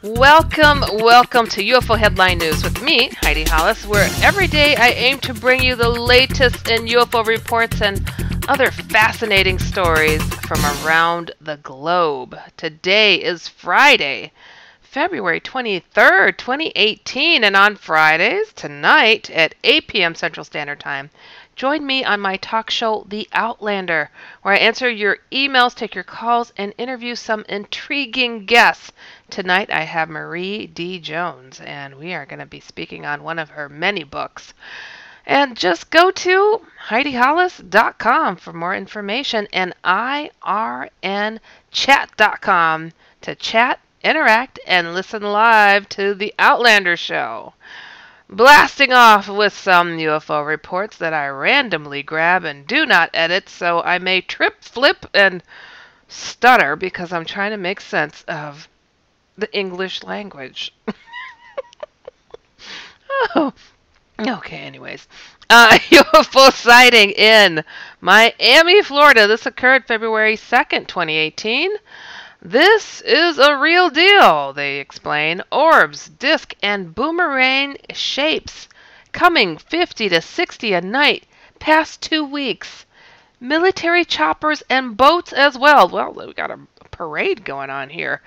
Welcome to UFO Headline News with me, Heidi Hollis, where every day I aim to bring you the latest in UFO reports and other fascinating stories from around the globe. Today is Friday, February 23rd, 2018, and on Fridays, tonight at 8 p.m. Central Standard Time, join me on my talk show, The Outlander, where I answer your emails, take your calls, and interview some intriguing guests. Tonight I have Marie D. Jones, and we are going to be speaking on one of her many books. And just go to HeidiHollis.com for more information and IRNChat.com to chat, interact, and listen live to The Outlander Show. Blasting off with some UFO reports that I randomly grab and do not edit, so I may trip, flip, and stutter because I'm trying to make sense of the English language. Oh, okay, anyways. UFO sighting in Miami, Florida. This occurred February 2nd, 2018. This is a real deal, they explain. Orbs, disc, and boomerang shapes coming 50 to 60 a night past 2 weeks. Military choppers and boats as well. Well, we got a parade going on here.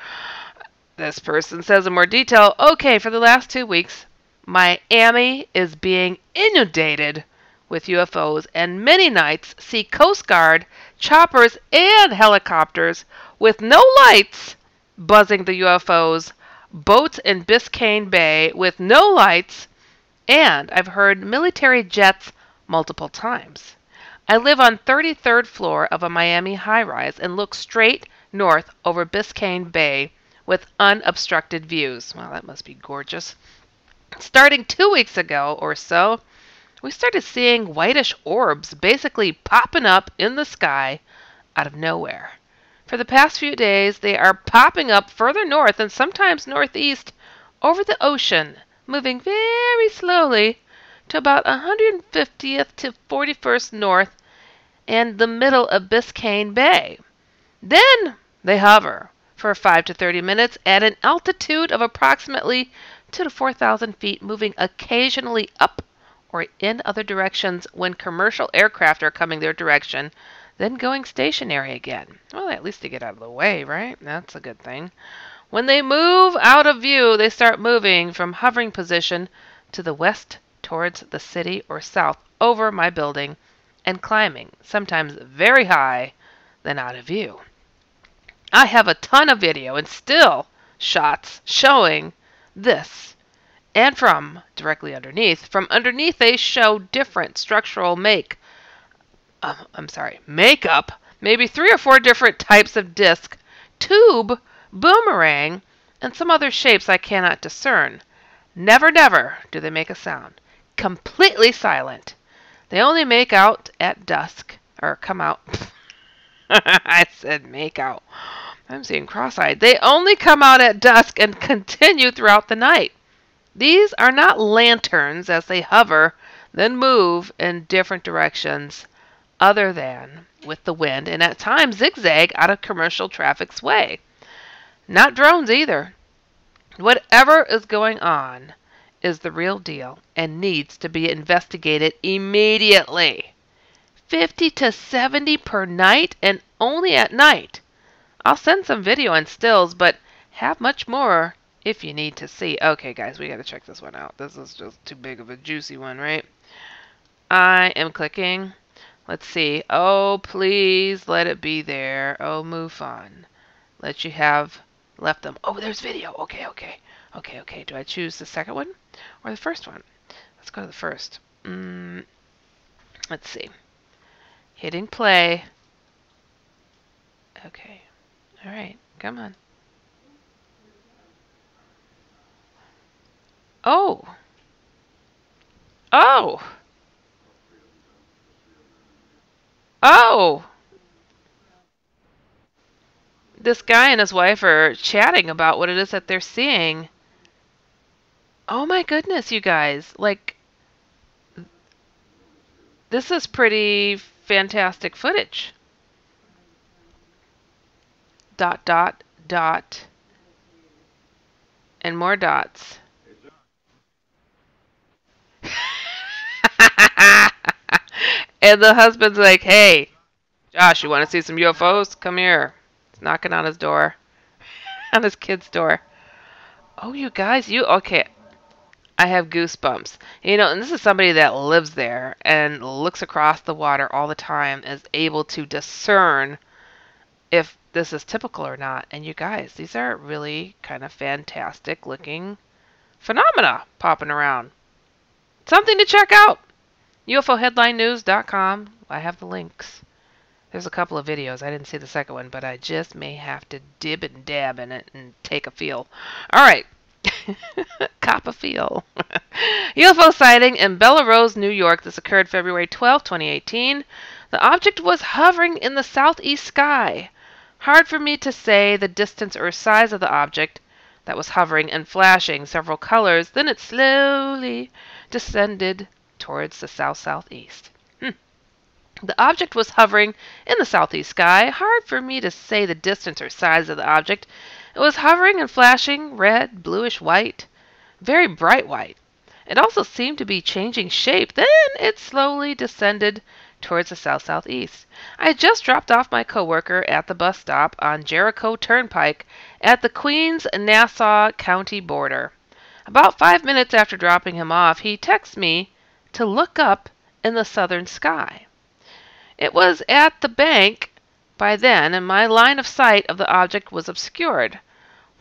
This person says in more detail, okay, for the last 2 weeks, Miami is being inundated with UFOs, and many nights see Coast Guard, choppers, and helicopters with no lights buzzing the UFOs, boats in Biscayne Bay with no lights, and I've heard military jets multiple times. I live on 33rd floor of a Miami high-rise and look straight north over Biscayne Bay with unobstructed views. Well, that must be gorgeous. Starting 2 weeks ago or so, we started seeing whitish orbs basically popping up in the sky out of nowhere. For the past few days, they are popping up further north and sometimes northeast over the ocean, moving very slowly to about 150th to 41st north and the middle of Biscayne Bay. Then they hover for 5 to 30 minutes at an altitude of approximately 2,000 to 4,000 feet, moving occasionally up or in other directions when commercial aircraft are coming their direction, then going stationary again. Well, at least they get out of the way, right? That's a good thing. When they move out of view, they start moving from hovering position to the west towards the city or south over my building and climbing, sometimes very high, then out of view. I have a ton of video and still shots showing this. And from directly underneath, they show different structural makeup, maybe 3 or 4 different types of disc, tube, boomerang, and some other shapes I cannot discern. Never do they make a sound. Completely silent. They only make out at dusk, or come out. I said make out. I'm seeing cross-eyed. They only come out at dusk and continue throughout the night. These are not lanterns as they hover, then move in different directions other than with the wind, and at times zigzag out of commercial traffic's way. Not drones either. Whatever is going on is the real deal and needs to be investigated immediately. 50 to 70 per night and only at night. I'll send some video and stills, but have much more if you need to see. Okay, guys, we got to check this one out. This is just too big of a juicy one, right? I am clicking. Let's see. Oh, please let it be there. Oh, move on. Let you have left them. Oh, there's video. Okay. Do I choose the second one or the first one? Let's go to the first. Let's see. Hitting play. Okay. All right. Come on. Oh. This guy and his wife are chatting about what it is that they're seeing. Oh my goodness, you guys. Like, this is pretty fantastic footage. ... And more dots. And the husband's like, hey, Josh, you want to see some UFOs? Come here. He's knocking on his door, on his kid's door. Oh, you guys, okay. I have goosebumps. You know, and this is somebody that lives there and looks across the water all the time, is able to discern if this is typical or not. And you guys, these are really kind of fantastic looking phenomena popping around. Something to check out. UFOheadlinenews.com. I have the links. There's a couple of videos. I didn't see the second one, but I just may have to dib and dab in it and take a feel. All right. Cop a feel. UFO sighting in Bella Rose, New York. This occurred February 12, 2018. The object was hovering in the southeast sky. Hard for me to say the distance or size of the object that was hovering and flashing several colors. Then it slowly descended towards the south-southeast. The object was hovering in the southeast sky. Hard for me to say the distance or size of the object. It was hovering and flashing red, bluish white, very bright white. It also seemed to be changing shape. Then it slowly descended towards the south-southeast. I had just dropped off my coworker at the bus stop on Jericho Turnpike at the Queens-Nassau County border. About 5 minutes after dropping him off, he texted me to look up in the southern sky. It was at the bank by then, and my line of sight of the object was obscured.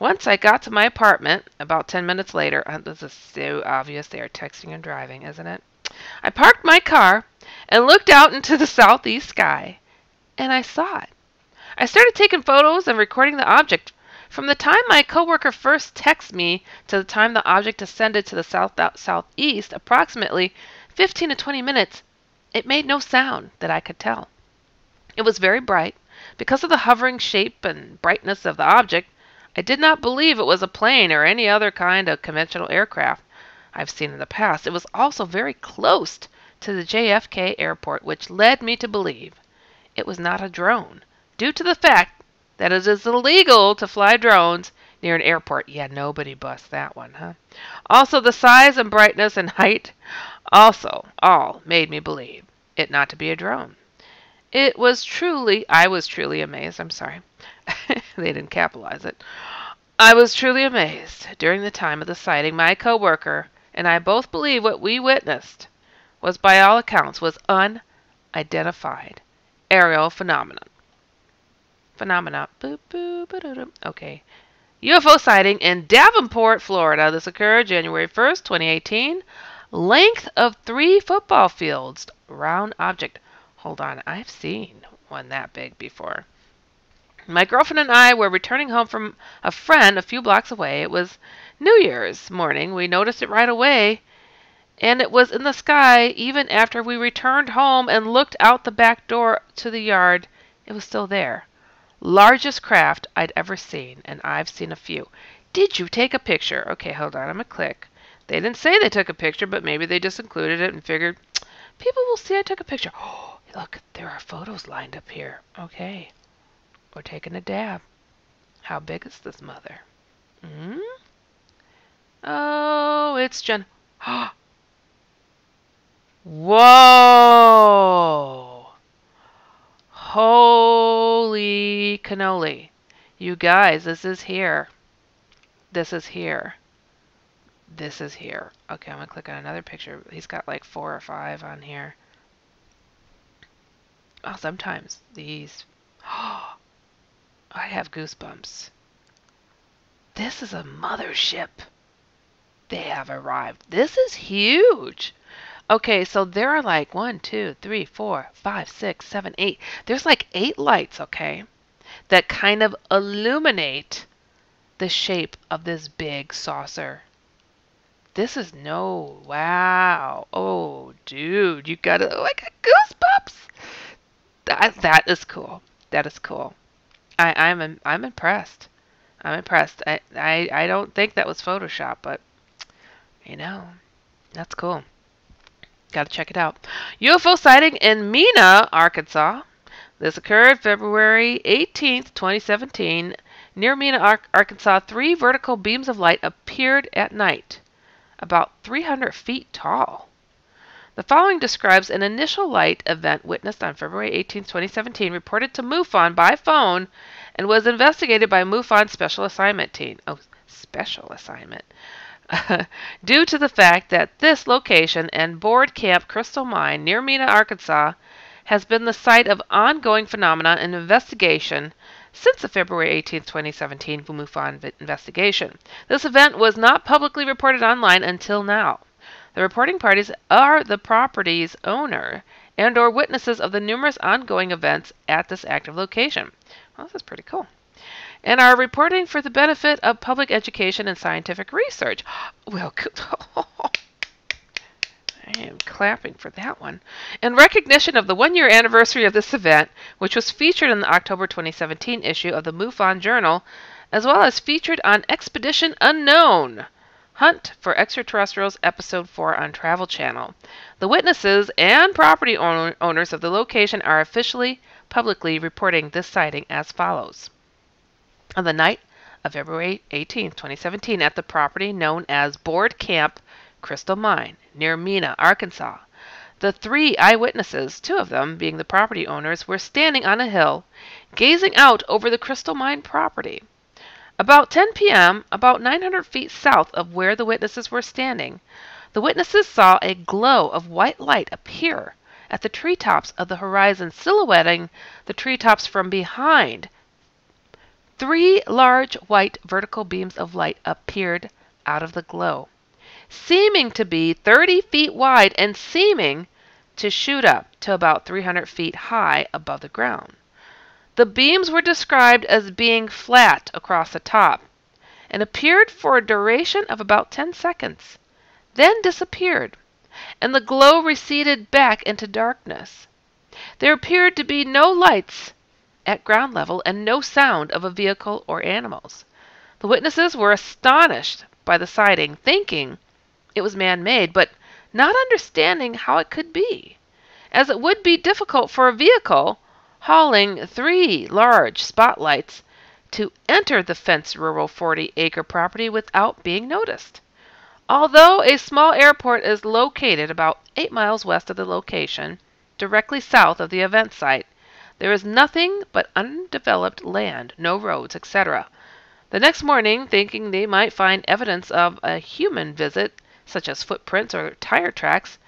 Once I got to my apartment, about 10 minutes later, this is so obvious they are texting and driving, isn't it? I parked my car and looked out into the southeast sky, and I saw it. I started taking photos and recording the object. From the time my coworker first texted me to the time the object descended to the southeast, approximately 15 to 20 minutes, it made no sound that I could tell. It was very bright. Because of the hovering shape and brightness of the object, I did not believe it was a plane or any other kind of conventional aircraft I've seen in the past. It was also very close to the JFK airport, which led me to believe it was not a drone, due to the fact that it is illegal to fly drones near an airport. Yeah, nobody busts that one, huh? Also, the size and brightness and height also all made me believe it not to be a drone. I was truly amazed. I'm sorry. They didn't capitalize it. I was truly amazed. During the time of the sighting, my coworker and I both believe what we witnessed was, by all accounts, was unidentified aerial phenomenon. Boop, boop, ba-da-dum. Okay. UFO sighting in Davenport, Florida. This occurred January 1st, 2018. Length of 3 football fields. Round object. Hold on, I've seen one that big before. My girlfriend and I were returning home from a friend a few blocks away. It was New Year's morning. We noticed it right away, and it was in the sky even after we returned home and looked out the back door to the yard. It was still there. Largest craft I'd ever seen, and I've seen a few. Did you take a picture? Okay, hold on, I'm going to click. They didn't say they took a picture, but maybe they just included it and figured, people will see I took a picture. Oh, look, there are photos lined up here. Okay, we're taking a dab. How big is this mother? Oh, it's Jen. Whoa! Holy cannoli. You guys, this is here. This is here. This is here. Okay, I'm going to click on another picture. He's got like 4 or 5 on here. Oh, sometimes these... Oh, I have goosebumps. This is a mothership. They have arrived. This is huge. Okay, so there are like 1, 2, 3, 4, 5, 6, 7, 8. There's like 8 lights, okay, that kind of illuminate the shape of this big saucer. This is wow. Oh, dude, you gotta, oh, I got goosebumps. That is cool. That is cool. I'm impressed. I'm impressed. I don't think that was Photoshop, but you know, that's cool. Gotta check it out. UFO sighting in Mena, Arkansas. This occurred February 18th, 2017, Near Mena, Arkansas, 3 vertical beams of light appeared at night, about 300 feet tall. The following describes an initial light event witnessed on February 18, 2017, reported to MUFON by phone, and was investigated by MUFON's Special Assignment Team. Oh, Special Assignment. Due to the fact that this location and board camp Crystal Mine near Mena, Arkansas, has been the site of ongoing phenomena and investigation since the February 18, 2017 MUFON investigation. This event was not publicly reported online until now. The reporting parties are the property's owner and or witnesses of the numerous ongoing events at this active location. Well, this is pretty cool. And are reporting for the benefit of public education and scientific research. Well, I am clapping for that one. In recognition of the 1-year anniversary of this event, which was featured in the October 2017 issue of the MUFON Journal, as well as featured on Expedition Unknown, Hunt for Extraterrestrials, Episode 4 on Travel Channel. The witnesses and property owners of the location are officially, publicly reporting this sighting as follows. On the night of February 18, 2017, at the property known as Board Camp Crystal Mine, near Mena, Arkansas, the 3 eyewitnesses, 2 of them being the property owners, were standing on a hill, gazing out over the Crystal Mine property. About 10 p.m., about 900 feet south of where the witnesses were standing, the witnesses saw a glow of white light appear at the treetops of the horizon, silhouetting the treetops from behind. 3 large white vertical beams of light appeared out of the glow, seeming to be 30 feet wide and seeming to shoot up to about 300 feet high above the ground. The beams were described as being flat across the top and appeared for a duration of about 10 seconds, then disappeared, and the glow receded back into darkness. There appeared to be no lights at ground level and no sound of a vehicle or animals. The witnesses were astonished by the sighting, thinking it was man-made, but not understanding how it could be, as it would be difficult for a vehicle hauling 3 large spotlights to enter the fenced rural 40-acre property without being noticed. Although a small airport is located about 8 miles west of the location, directly south of the event site, there is nothing but undeveloped land, no roads, etc. The next morning, thinking they might find evidence of a human visit, such as footprints or tire tracks,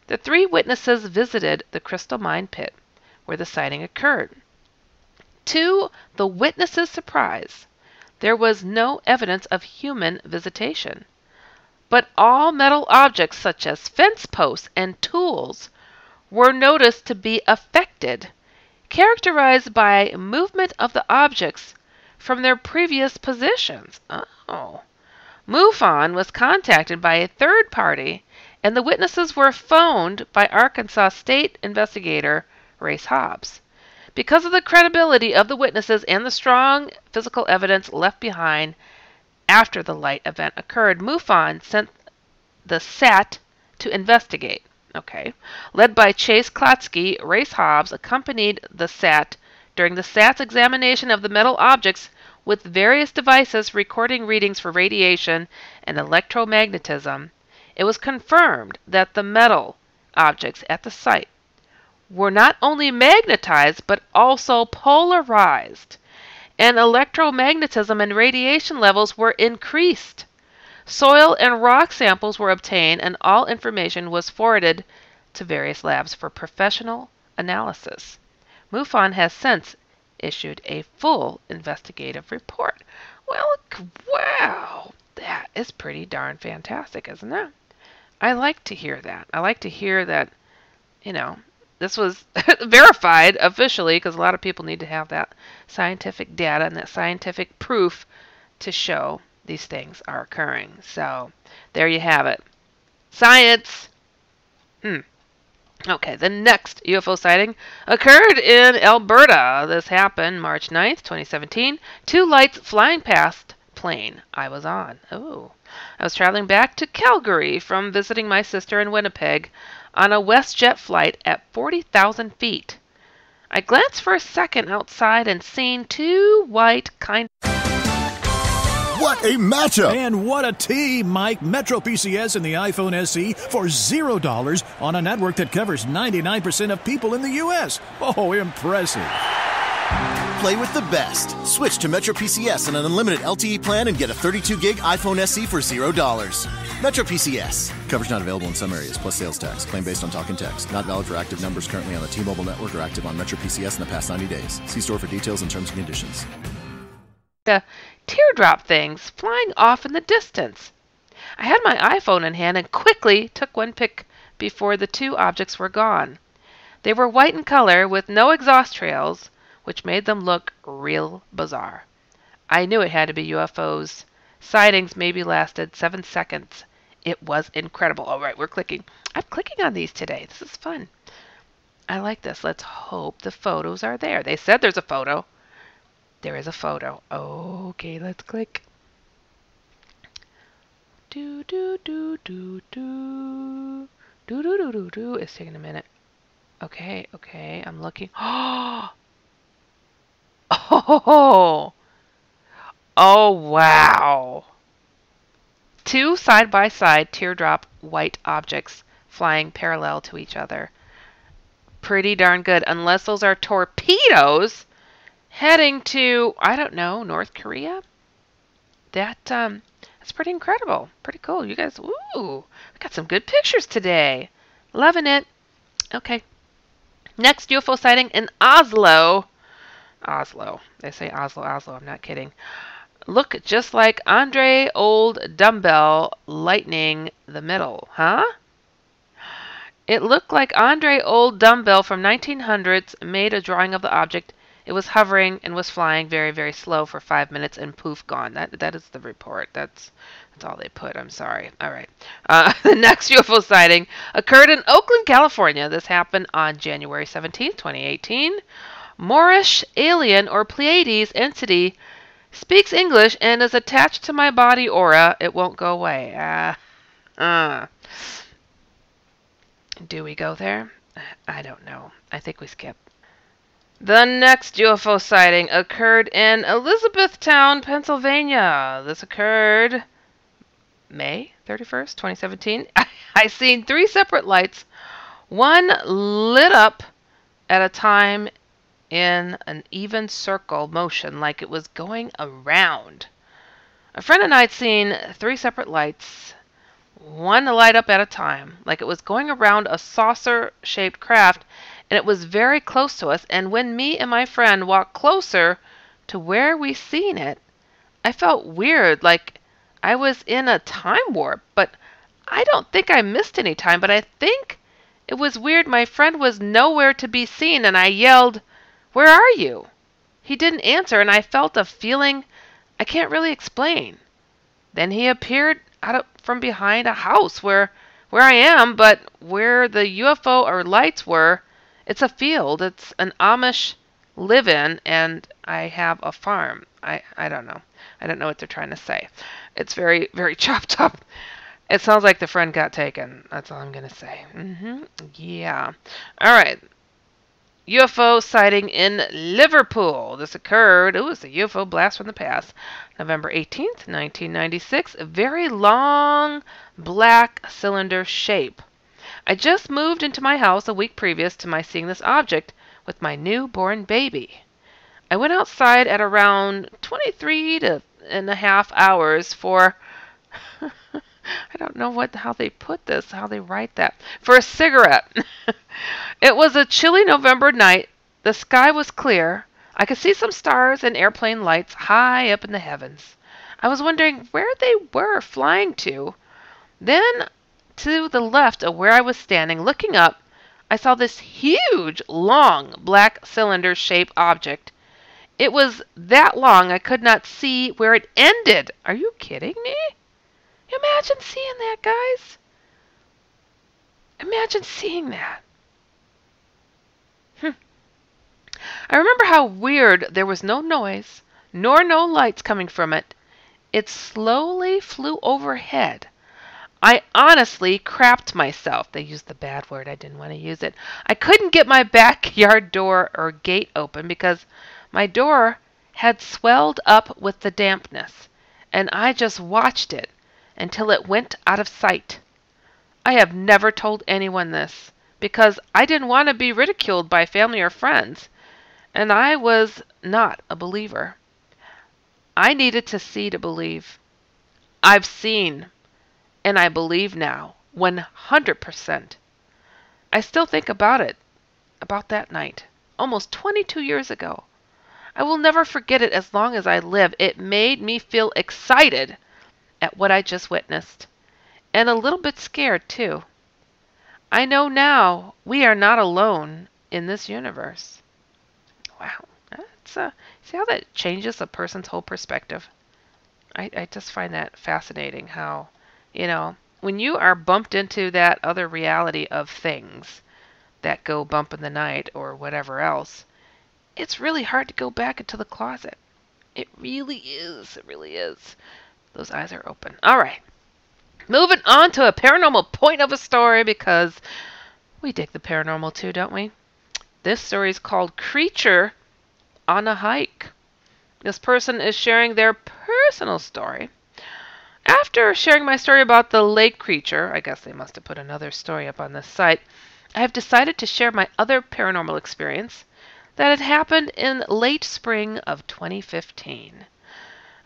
the 3 witnesses visited the Crystal Mine pit, where the sighting occurred. To the witnesses' surprise, there was no evidence of human visitation, but all metal objects such as fence posts and tools were noticed to be affected, characterized by movement of the objects from their previous positions. Oh. MUFON was contacted by a third party, and the witnesses were phoned by Arkansas State investigator Race Hobbs. Because of the credibility of the witnesses and the strong physical evidence left behind after the light event occurred, MUFON sent the SAT to investigate. Led by Chase Klotsky, Race Hobbs accompanied the SAT during the SAT's examination of the metal objects with various devices recording readings for radiation and electromagnetism. It was confirmed that the metal objects at the site were not only magnetized but also polarized, and electromagnetism and radiation levels were increased. Soil and rock samples were obtained, and all information was forwarded to various labs for professional analysis. MUFON has since issued a full investigative report. Well, wow, that is pretty darn fantastic, isn't it? I like to hear that. I like to hear that, this was verified officially, because a lot of people need to have that scientific data and that scientific proof to show these things are occurring. So there you have it. Science. Okay, the next UFO sighting occurred in Alberta. This happened March 9th, 2017. 2 lights flying past plane I was on. Oh. I was traveling back to Calgary from visiting my sister in Winnipeg on a WestJet flight at 40,000 feet. I glanced for a second outside and seen 2 white What a matchup! And what a team, Mike. Metro PCS and the iPhone SE for $0 on a network that covers 99% of people in the U.S. Oh, impressive. Play with the best. Switch to Metro PCS on an unlimited LTE plan and get a 32-gig iPhone SE for $0. Metro PCS. Coverage not available in some areas, plus sales tax. Claim based on talk and text. Not valid for active numbers currently on the T-Mobile network or active on Metro PCS in the past 90 days. See store for details and terms and conditions. The teardrop things flying off in the distance. I had my iPhone in hand and quickly took one pic before the two objects were gone. They were white in color with no exhaust trails, which made them look real bizarre. I knew it had to be UFOs. Sightings maybe lasted 7 seconds. It was incredible. All right, we're clicking. I'm clicking on these today. This is fun. I like this. Let's hope the photos are there. They said there's a photo. There is a photo. Okay, let's click. Do do do do do do do do do do. It's taking a minute. Okay, I'm looking. Oh, oh wow! Two side-by-side teardrop white objects flying parallel to each other. Pretty darn good, unless those are torpedoes heading to, I don't know, North Korea? That's pretty incredible. Pretty cool. You guys, ooh, I got some good pictures today. Loving it. Okay. Next UFO sighting in Oslo. Oslo. They say Oslo, Oslo. I'm not kidding. Look just like Andre Old Dumbbell lightning the middle, huh? It looked like Andre Old Dumbbell from 1900s made a drawing of the object. It was hovering and was flying very, very slow for 5 minutes and poof, gone. That is the report. That's all they put. I'm sorry. All right. The next UFO sighting occurred in Oakland, California. This happened on January 17th, 2018. Moorish alien or Pleiades entity speaks English and is attached to my body aura. It won't go away. Do we go there? I don't know. I think we skip. The next UFO sighting occurred in Elizabethtown, Pennsylvania. This occurred May 31st, 2017. I seen 3 separate lights, one lit up at a time in an even circle motion like it was going around. A friend and I had seen 3 separate lights, one light up at a time like it was going around a saucer-shaped craft, and it was very close to us. And when me and my friend walked closer to where we seen it, I felt weird, like I was in a time warp. But I don't think I missed any time, but I think it was weird. My friend was nowhere to be seen, and I yelled, "Where are you?" He didn't answer, and I felt a feeling I can't really explain. Then he appeared from behind a house where I am, but where the UFO or lights were, it's a field. It's an Amish live-in, and I have a farm. I don't know. I don't know what they're trying to say. It's very, very chopped up. It sounds like the friend got taken. That's all I'm going to say. Yeah. All right. UFO sighting in Liverpool. This occurred, it was a UFO blast from the past. November 18th, 1996. A very long black cylinder shape. I just moved into my house a week previous to my seeing this object with my newborn baby. I went outside at around 23 and a half hours for I don't know how they put this, how they write that, for a cigarette. It was a chilly November night. The sky was clear. I could see some stars and airplane lights high up in the heavens. I was wondering where they were flying to. Then, to the left of where I was standing, looking up, I saw this huge, long, black cylinder-shaped object. It was that long I could not see where it ended. Are you kidding me? Imagine seeing that, guys. Imagine seeing that. I remember how weird there was no noise, nor no lights coming from it. It slowly flew overhead. I honestly crapped myself. They used the bad word. I didn't want to use it. I couldn't get my backyard door or gate open because my door had swelled up with the dampness. and I just watched it until it went out of sight. I have never told anyone this, because I didn't want to be ridiculed by family or friends, and I was not a believer. I needed to see to believe. I've seen, and I believe now, 100%. I still think about it, about that night, almost 22 years ago. I will never forget it as long as I live. It made me feel excited at what I just witnessed, and a little bit scared, too. I know now we are not alone in this universe. Wow. See how that changes a person's whole perspective? I just find that fascinating how, when you are bumped into that other reality of things that go bump in the night or whatever else, it's really hard to go back into the closet. It really is. It really is. Those eyes are open. All right. Moving on to a paranormal point of a story, because we dig the paranormal too, don't we? This story is called Creature on a Hike. This person is sharing their personal story. After sharing my story about the lake creature, I guess they must have put another story up on this site, I have decided to share my other paranormal experience that had happened in late spring of 2015.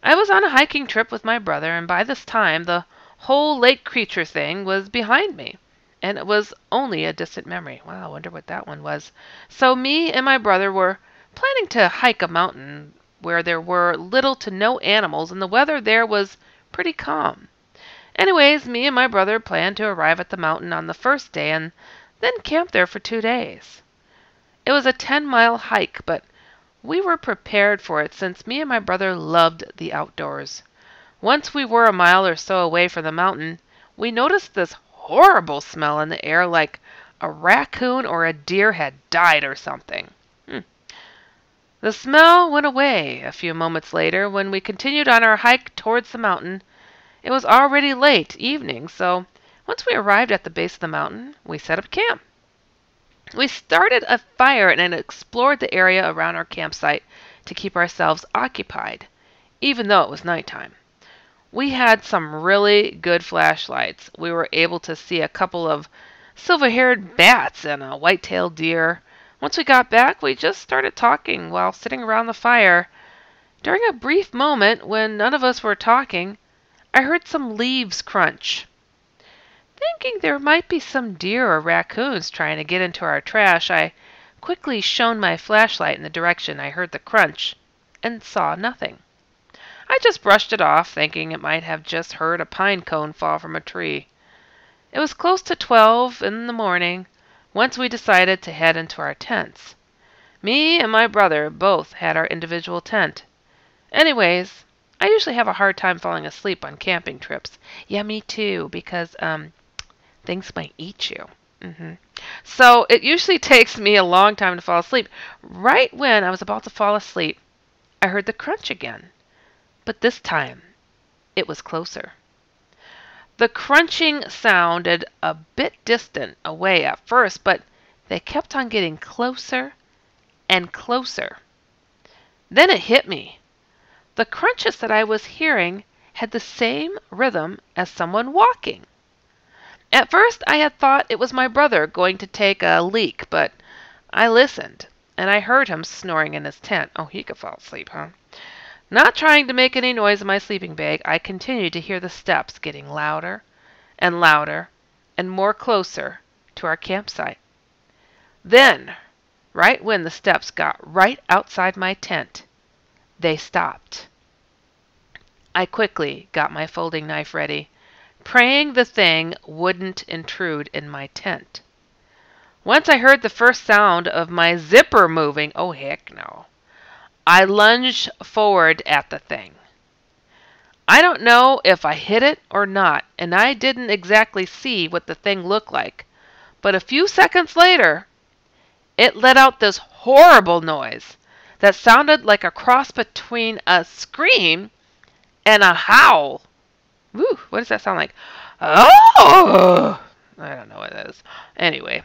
I was on a hiking trip with my brother, and by this time the whole lake creature thing was behind me, and it was only a distant memory. Wow, I wonder what that one was. So me and my brother were planning to hike a mountain where there were little to no animals, and the weather there was pretty calm. Anyways, me and my brother planned to arrive at the mountain on the first day and then camp there for 2 days. It was a 10-mile hike, but we were prepared for it since me and my brother loved the outdoors. Once we were a mile or so away from the mountain, we noticed this horrible smell in the air, like a raccoon or a deer had died or something. The smell went away a few moments later when we continued on our hike towards the mountain. It was already late evening, so once we arrived at the base of the mountain, we set up camp. We started a fire and explored the area around our campsite to keep ourselves occupied, even though it was nighttime. We had some really good flashlights. We were able to see a couple of silver-haired bats and a white-tailed deer. Once we got back, we just started talking while sitting around the fire. During a brief moment when none of us were talking, I heard some leaves crunch. Thinking there might be some deer or raccoons trying to get into our trash, I quickly shone my flashlight in the direction I heard the crunch and saw nothing. I just brushed it off, thinking it might have just heard a pine cone fall from a tree. It was close to 12 in the morning once we decided to head into our tents. Me and my brother both had our individual tent. Anyways, I usually have a hard time falling asleep on camping trips. Yeah, me too, because things might eat you. So it usually takes me a long time to fall asleep. Right when I was about to fall asleep, I heard the crunch again. But this time, it was closer. The crunching sounded a bit distant away at first, but they kept on getting closer and closer. Then it hit me. The crunches that I was hearing had the same rhythm as someone walking. At first, I had thought it was my brother going to take a leak, but I listened, and I heard him snoring in his tent. Oh, he could fall asleep, huh? Not trying to make any noise in my sleeping bag, I continued to hear the steps getting louder and louder and more closer to our campsite. Then, right when the steps got right outside my tent, they stopped. I quickly got my folding knife ready, praying the thing wouldn't intrude in my tent. Once I heard the first sound of my zipper moving, oh heck no, I lunged forward at the thing. I don't know if I hit it or not, and I didn't exactly see what the thing looked like, but a few seconds later, it let out this horrible noise that sounded like a cross between a scream and a howl. Woo, what does that sound like? Oh! I don't know what that is. Anyway.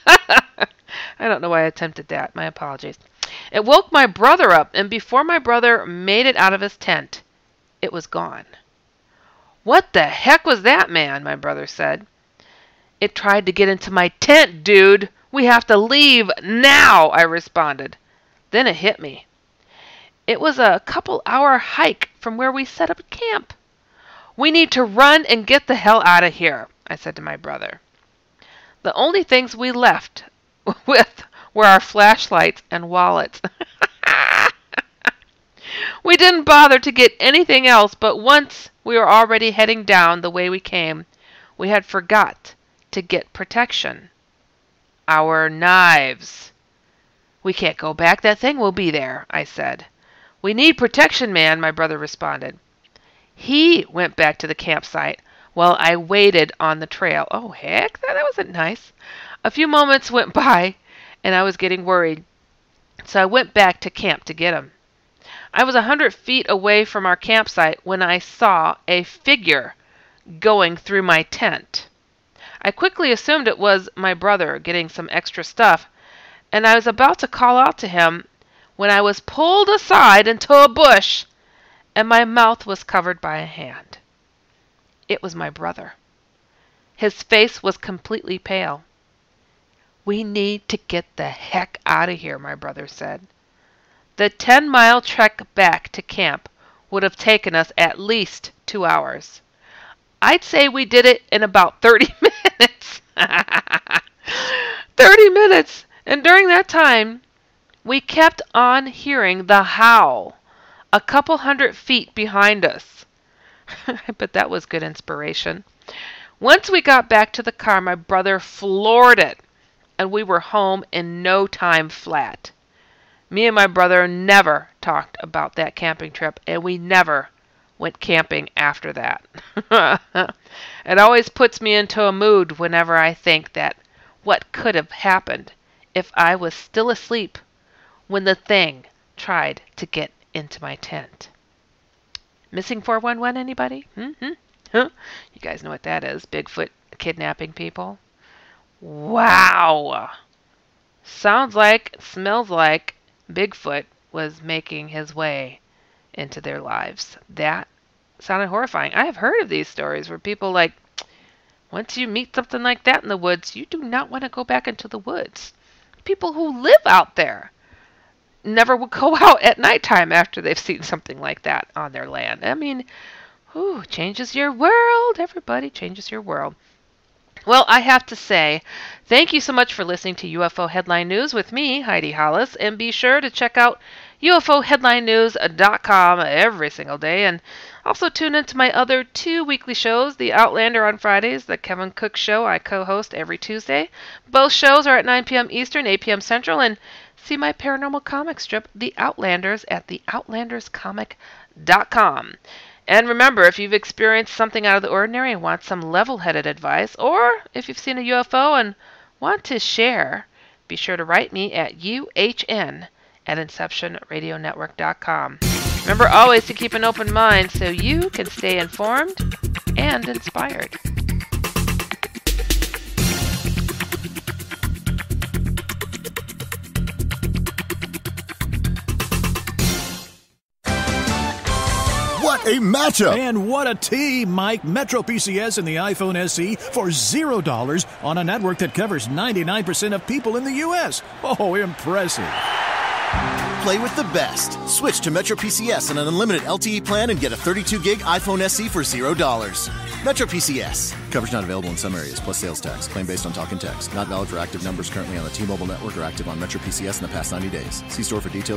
I don't know why I attempted that. My apologies. It woke my brother up, and before my brother made it out of his tent, It was gone. "What the heck was that, man?" my brother said. "It tried to get into my tent, dude. We have to leave now," I responded. Then it hit me. It was a couple-hour hike from where we set up camp. "We need to run and get the hell out of here," I said to my brother. The only things we left with were our flashlights and wallets. We didn't bother to get anything else, but once we were already heading down the way we came, we had forgot to get protection. Our knives. "We can't go back. That thing will be there," I said. "We need protection, man," my brother responded. He went back to the campsite while I waited on the trail. Oh, heck, that wasn't nice. A few moments went by, and I was getting worried, so I went back to camp to get him. I was 100 feet away from our campsite when I saw a figure going through my tent. I quickly assumed it was my brother getting some extra stuff, and I was about to call out to him when I was pulled aside into a bush, and my mouth was covered by a hand. It was my brother. His face was completely pale. "We need to get the heck out of here," my brother said. The 10-mile trek back to camp would have taken us at least 2 hours. I'd say we did it in about 30 minutes. 30 minutes! And during that time, we kept on hearing the howl a couple 100 feet behind us. I bet that was good inspiration. Once we got back to the car, my brother floored it, and we were home in no time flat. Me and my brother never talked about that camping trip, and we never went camping after that. It always puts me into a mood whenever I think that what could have happened if I was still asleep when the thing tried to get into my tent. Missing 411, anybody? Huh? You guys know what that is. Bigfoot kidnapping people. Wow! Sounds like, smells like Bigfoot was making his way into their lives. That sounded horrifying. I have heard of these stories where people once you meet something like that in the woods, you do not want to go back into the woods. People who live out there never would go out at nighttime after they've seen something like that on their land. I mean, changes your world. Everybody changes your world. Well, I have to say, thank you so much for listening to UFO Headline News with me, Heidi Hollis, and be sure to check out UFOHeadlineNews.com every single day, and also tune into my other 2 weekly shows, The Outlander on Fridays, The Kevin Cook Show I co-host every Tuesday. Both shows are at 9 p.m. Eastern, 8 p.m. Central, and see my paranormal comic strip, The Outlanders, at theoutlanderscomic.com. And remember, if you've experienced something out of the ordinary and want some level-headed advice, or if you've seen a UFO and want to share, be sure to write me at uhn@inceptionradionetwork.com. Remember always to keep an open mind so you can stay informed and inspired. What a matchup! And what a team, Mike. Metro PCS and the iPhone SE for $0 on a network that covers 99% of people in the U.S. Oh, impressive. Play with the best. Switch to Metro PCS on an unlimited LTE plan and get a 32-gig iPhone SE for $0. Metro PCS. Coverage not available in some areas, plus sales tax. Claim based on talk and text. Not valid for active numbers currently on the T-Mobile network or active on Metro PCS in the past 90 days. See store for details.